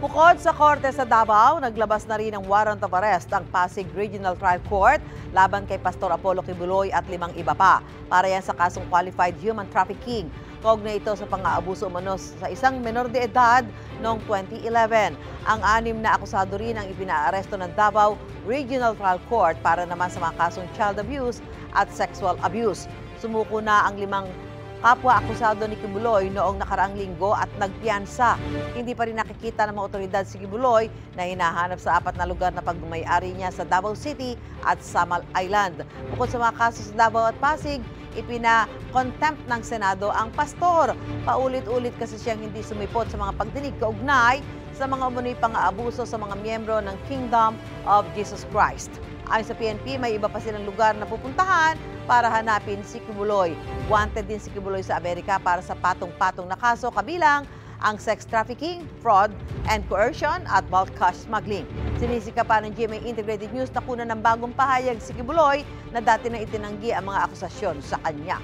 Bukod sa korte sa Davao, naglabas na rin ng warrant of arrest ang Pasig Regional Trial Court laban kay Pastor Apollo Kibuloy at 5 iba pa para yan sa kasong qualified human trafficking. Kaugnay ito sa pang-aabuso umano sa isang menor de edad noong 2011. Ang 6 na akusado rin ang ipinaaresto ng Davao Regional Trial Court para naman sa mga kasong child abuse at sexual abuse. Sumuko na ang 5 kapwa akusado ni Kibuloy noong nakaraang linggo at nagpiyansa. Hindi pa rin nakikita ng mga otoridad si Kibuloy na hinahanap sa 4 na lugar na pagmamay-ari niya sa Davao City at Samal Island. Bukod sa mga kaso sa Davao at Pasig, ipina-contempt ng Senado ang pastor. Paulit-ulit kasi siyang hindi sumipot sa mga pagdinig kaugnay sa mga umunoy pang-aabuso sa mga miyembro ng Kingdom of Jesus Christ. Ayon sa PNP, may iba pa silang lugar na pupuntahan para hanapin si Kibuloy. Wanted din si Kibuloy sa Amerika para sa patong-patong na kaso kabilang ang sex trafficking, fraud and coercion at bulk cash smuggling. Sinisika pa ng GMA Integrated News na kunan ng bagong pahayag si Kibuloy na dati na itinanggi ang mga akusasyon sa kanya.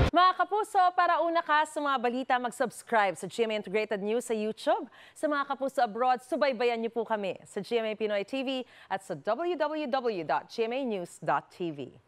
Mga kapuso, para una ka sa mga balita, mag-subscribe sa GMA Integrated News sa YouTube. Sa mga kapuso abroad, subaybayan niyo po kami sa GMA Pinoy TV at sa www.gmanews.tv.